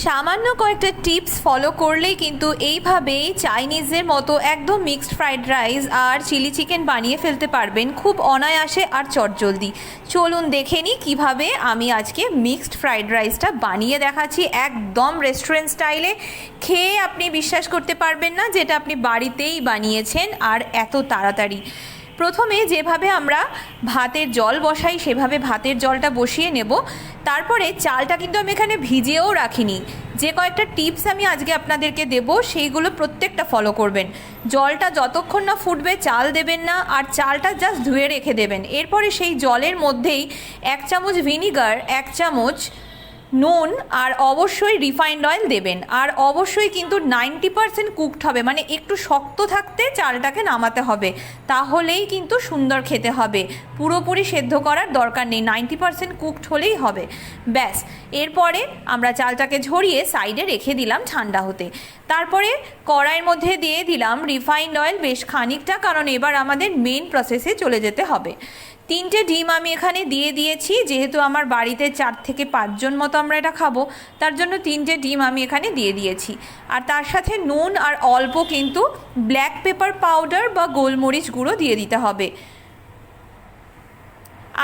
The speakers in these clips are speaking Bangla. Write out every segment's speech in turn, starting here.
সামান্য কয়েকটা টিপস ফলো করলেই কিন্তু এইভাবেই চাইনিজের মতো একদম মিক্সড ফ্রাইড রাইস আর চিলি চিকেন বানিয়ে ফেলতে পারবেন খুব অনায়াসে আর চটজলদি। চলুন দেখে নিই কীভাবে আমি আজকে মিক্সড ফ্রাইড রাইসটা বানিয়ে দেখাচ্ছি একদম রেস্টুরেন্ট স্টাইলে। খেয়ে আপনি বিশ্বাস করতে পারবেন না যেটা আপনি বাড়িতেই বানিয়েছেন আর এত তাড়াতাড়ি। প্রথমে যেভাবে আমরা ভাতের জল বসাই সেভাবে ভাতের জলটা বসিয়ে নেব। তারপরে চালটা কিন্তু আমি এখানে ভিজিয়েও রাখিনি। যে কয়েকটা টিপস আমি আজকে আপনাদেরকে দেব সেইগুলো প্রত্যেকটা ফলো করবেন। জলটা যতক্ষণ না ফুটবে চাল দেবেন না, আর চালটা জাস্ট ধুয়ে রেখে দেবেন। এরপরে সেই জলের মধ্যেই 1 চামচ ভিনিগার, 1 চামচ নুন আর অবশ্যই রিফাইন্ড অয়েল দেবেন। আর অবশ্যই কিন্তু 90% কুকড হবে, মানে একটু শক্ত থাকতে চালটাকে নামাতে হবে, তাহলেই কিন্তু সুন্দর খেতে হবে। পুরোপুরি সেদ্ধ করার দরকার নেই, 90% কুকড হলেই হবে। ব্যাস, এরপরে আমরা চালটাকে ঝরিয়ে সাইডে রেখে দিলাম ঠান্ডা হতে। তারপরে কড়াইয়ের মধ্যে দিয়ে দিলাম রিফাইন্ড অয়েল বেশ খানিকটা, কারণ এবার আমাদের মেন প্রসেসে চলে যেতে হবে। 3টে ডিম আমি এখানে দিয়ে দিয়েছি, যেহেতু আমার বাড়িতে 4 থেকে 5 জন মতো আমরা এটা খাবো, তার জন্য 3টে ডিম আমি এখানে দিয়ে দিয়েছি। আর তার সাথে নুন আর অল্প কিন্তু ব্ল্যাক পেপার পাউডার বা গোলমরিচ গুঁড়ো দিয়ে দিতে হবে।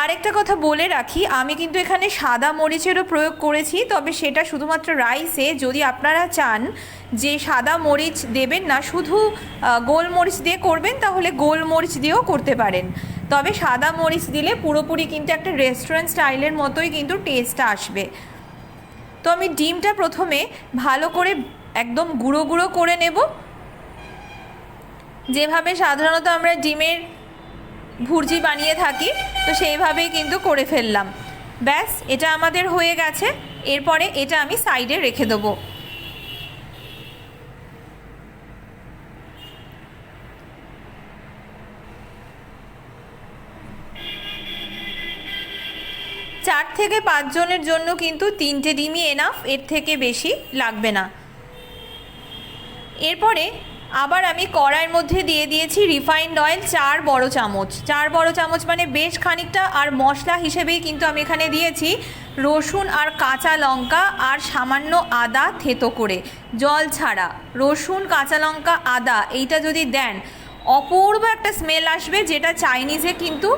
আরেকটা কথা বলে রাখি, আমি কিন্তু এখানে সাদা মরিচেরও প্রয়োগ করেছি, তবে সেটা শুধুমাত্র রাইসে। যদি আপনারা চান যে সাদা মরিচ দেবেন না, শুধু গোলমরিচ দিয়ে করবেন, তাহলে গোলমরিচ দিয়েও করতে পারেন। তবে সাদা মরিচ দিলে পুরোপুরি কিন্তু একটা রেস্টুরেন্ট স্টাইলের মতোই কিন্তু টেস্টটা আসবে। তো আমি ডিমটা প্রথমে ভালো করে একদম গুঁড়ো গুঁড়ো করে নেব, যেভাবে সাধারণত আমরা ডিমের ভুর্জি বানিয়ে থাকি, তো সেইভাবেই কিন্তু করে ফেললাম। ব্যাস, এটা আমাদের হয়ে গেছে। এরপরে এটা আমি সাইডে রেখে দেবো। চার থেকে 5 জনের জন্য কিন্তু 3টে ডিমই এনাফ, এর থেকে বেশি লাগবে না। এরপরে আবার আমি কড়াইয়ের মধ্যে দিয়ে দিয়েছি রিফাইন্ড অয়েল 4 বড় চামচ। 4 বড় চামচ মানে বেশ খানিকটা। আর মশলা হিসেবেই কিন্তু আমি এখানে দিয়েছি রসুন আর কাঁচা লঙ্কা আর সামান্য আদা থেতো করে, জল ছাড়া। রসুন, কাঁচা লঙ্কা, আদা এইটা যদি দেন অপূর্ব একটা স্মেল আসবে, যেটা চাইনিজে কিন্তু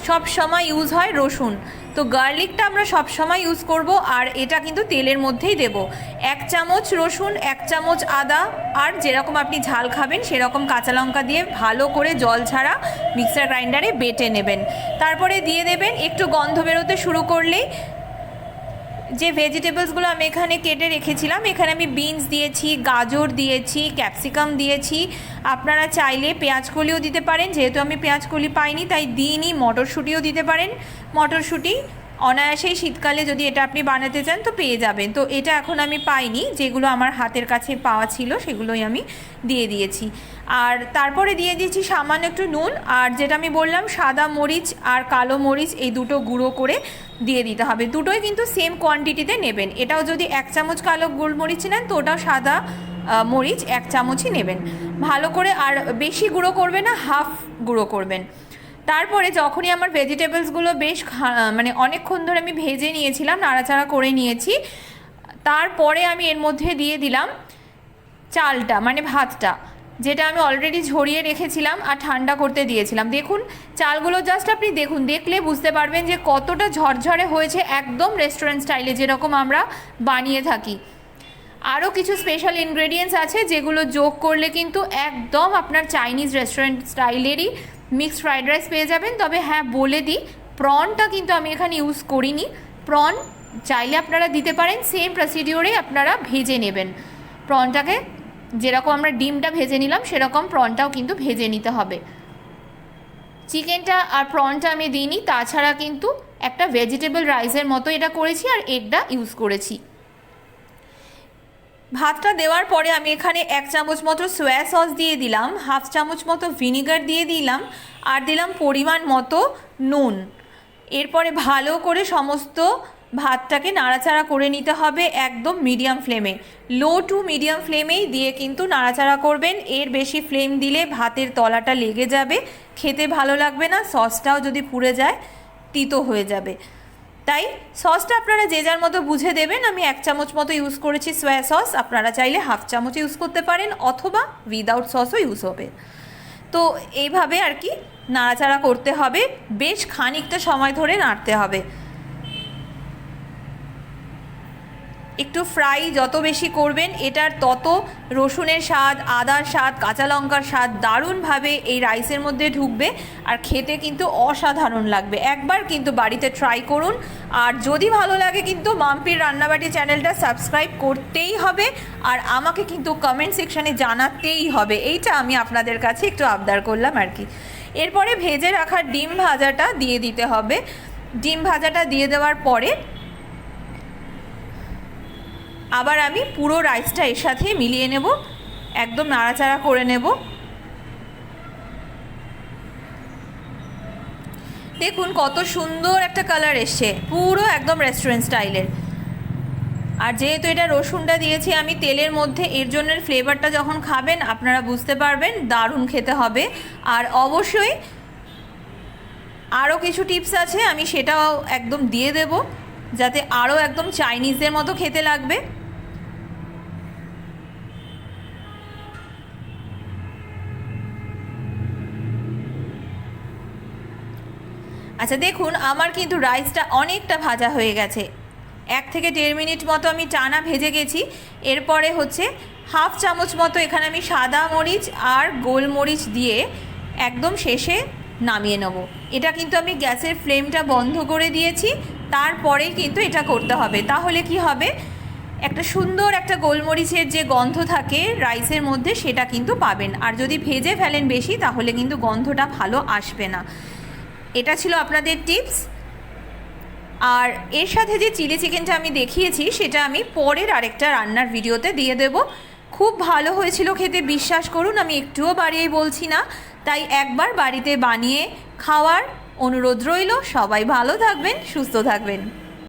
সব সময় ইউজ হয় রসুন। তো গার্লিকটা আমরা সব সময় ইউজ করব, আর এটা কিন্তু তেলের মধ্যেই দেব। 1 চামচ রসুন, 1 চামচ আদা, আর যেরকম আপনি ঝাল খাবেন সেরকম কাঁচা লঙ্কা দিয়ে ভালো করে জল ছাড়া মিক্সার গ্রাইন্ডারে বেটে নেবেন। তারপরে দিয়ে দেবেন, একটু গন্ধ বেরোতে শুরু করলেই যে ভেজিটেবলসগুলো আমি এখানে কেটে রেখেছিলাম, এখানে আমি বিনস দিয়েছি, গাজর দিয়েছি, ক্যাপসিকাম দিয়েছি। আপনারা চাইলে পেঁয়াজকলিও দিতে পারেন, যেহেতু আমি পেঁয়াজকলি পাইনি তাই দিইনি। মটরশুঁটিও দিতে পারেন, মটরশুঁটি অনায়াসেই শীতকালে যদি এটা আপনি বানাতে চান তো পেয়ে যাবেন। তো এটা এখন আমি পাইনি, যেগুলো আমার হাতের কাছে পাওয়া ছিল সেগুলোই আমি দিয়ে দিয়েছি। আর তারপরে দিয়ে দিয়েছি সামান্য একটু নুন, আর যেটা আমি বললাম সাদা মরিচ আর কালো মরিচ, এই দুটো গুঁড়ো করে দিয়ে দিতে হবে। দুটোই কিন্তু সেম কোয়ান্টিটিতে নেবেন। এটাও যদি 1 চামচ কালো গোলমরিচ নেন তো ওটাও সাদা মরিচ 1 চামচই নেবেন। ভালো করে, আর বেশি গুঁড়ো করবেন না, হাফ গুঁড়ো করবেন। তারপরে যখনই আমার ভেজিটেবলসগুলো বেশ মানে অনেকক্ষণ ধরে আমি ভেজে নিয়েছিলাম, নাড়াচাড়া করে নিয়েছি, তারপরে আমি এর মধ্যে দিয়ে দিলাম চালটা, মানে ভাতটা, যেটা আমি অলরেডি ঝরিয়ে রেখেছিলাম আর ঠান্ডা করতে দিয়েছিলাম। দেখুন চালগুলো জাস্ট আপনি দেখুন, দেখলে বুঝতে পারবেন যে কতটা ঝরঝরে হয়েছে, একদম রেস্টুরেন্ট স্টাইলে যেরকম আমরা বানিয়ে থাকি। আরও কিছু স্পেশাল ইনগ্রেডিয়েন্টস আছে যেগুলো যোগ করলে কিন্তু একদম আপনার চাইনিজ রেস্টুরেন্ট স্টাইলেরই মিক্সড ফ্রাইড রাইস পেয়ে যাবেন। তবে হ্যাঁ, বলে দিই, প্রনটা কিন্তু আমি এখানে ইউজ করিনি। প্রন চাইলে আপনারা দিতে পারেন, সেম প্রসিডিওরে আপনারা ভেজে নেবেন। প্রনটাকে যেরকম আমরা ডিমটা ভেজে নিলাম সেরকম প্রনটাও কিন্তু ভেজে নিতে হবে। চিকেনটা আর প্রনটা আমি দিইনি, তাছাড়া কিন্তু একটা ভেজিটেবল রাইসের মতো এটা করেছি, আর এগটা ইউজ করেছি। ভাতটা দেওয়ার পরে আমি এখানে 1 চামচ মতো সোয়া সস দিয়ে দিলাম, হাফ চামচ মতো ভিনিগার দিয়ে দিলাম, আর দিলাম পরিমাণ মতো নুন। এরপরে ভালো করে সমস্ত ভাতটাকে নাড়াচাড়া করে নিতে হবে একদম মিডিয়াম ফ্লেমে। লো টু মিডিয়াম ফ্লেমেই দিয়ে কিন্তু নাড়াচাড়া করবেন। এর বেশি ফ্লেম দিলে ভাতের তলাটা লেগে যাবে, খেতে ভালো লাগবে না, সসটাও যদি পুড়ে যায় তিতো হয়ে যাবে। তাই সসটা আপনারা যে যার মতো বুঝে দেবেন। আমি 1 চামচ মতো ইউজ করেছি সয়া সস, আপনারা চাইলে 1/2 চামচ ইউজ করতে পারেন অথবা উইদাউট সসও ইউজ হবে। তো এইভাবে আর কি নাড়াচাড়া করতে হবে, বেশ খানিকটা সময় ধরে নাড়তে হবে। একটু ফ্রাই যত বেশি করবেন এটার তত রসুনের স্বাদ, আদার স্বাদ, কাঁচা লঙ্কার স্বাদ দারুণভাবে এই রাইসের মধ্যে ঢুকবে আর খেতে কিন্তু অসাধারণ লাগবে। একবার কিন্তু বাড়িতে ট্রাই করুন। আর যদি ভালো লাগে কিন্তু মাম্পির রান্নাবাটি চ্যানেলটা সাবস্ক্রাইব করতেই হবে আর আমাকে কিন্তু কমেন্ট সেকশানে জানাতেই হবে। এইটা আমি আপনাদের কাছে একটু আবদার করলাম আর কি। এরপরে ভেজে রাখা ডিম ভাজাটা দিয়ে দিতে হবে। ডিম ভাজাটা দিয়ে দেওয়ার পরে আবার আমি পুরো রাইসটা এর সাথে মিলিয়ে নেব, একদম নাড়াচাড়া করে নেব। দেখুন কত সুন্দর একটা কালার এসছে, পুরো একদম রেস্টুরেন্ট স্টাইলের। আর যেহেতু এটা রসুনটা দিয়েছি আমি তেলের মধ্যে, এর জন্য ফ্লেভারটা যখন খাবেন আপনারা বুঝতে পারবেন দারুণ খেতে হবে। আর অবশ্যই আরও কিছু টিপস আছে, আমি সেটাও একদম দিয়ে দেব যাতে আরও একদম চাইনিজদের মতো খেতে লাগবে। আচ্ছা দেখুন আমার কিন্তু রাইসটা অনেকটা ভাজা হয়ে গেছে, 1 থেকে 1.5 মিনিট মতো আমি টানা ভেজে গেছি। এরপরে হচ্ছে 1/2 চামচ মতো এখানে আমি সাদা মরিচ আর গোলমরিচ দিয়ে একদম শেষে নামিয়ে নেব। এটা কিন্তু আমি গ্যাসের ফ্লেমটা বন্ধ করে দিয়েছি, তারপরেই কিন্তু এটা করতে হবে। তাহলে কি হবে, একটা সুন্দর একটা গোলমরিচের যে গন্ধ থাকে রাইসের মধ্যে সেটা কিন্তু পাবেন। আর যদি ভেজে ফেলেন বেশি তাহলে কিন্তু গন্ধটা ভালো আসবে না। এটা ছিল আপনাদের টিপস। আর এর সাথে যে চিলি চিকেনটা আমি দেখিয়েছি সেটা আমি পরের আরেকটা রান্নার ভিডিওতে দিয়ে দেব। খুব ভালো হয়েছিল খেতে, বিশ্বাস করুন, আমি একটুও বাড়িয়ে বলছি না। তাই একবার বাড়িতে বানিয়ে খাওয়ার অনুরোধ রইল। সবাই ভালো থাকবেন, সুস্থ থাকবেন।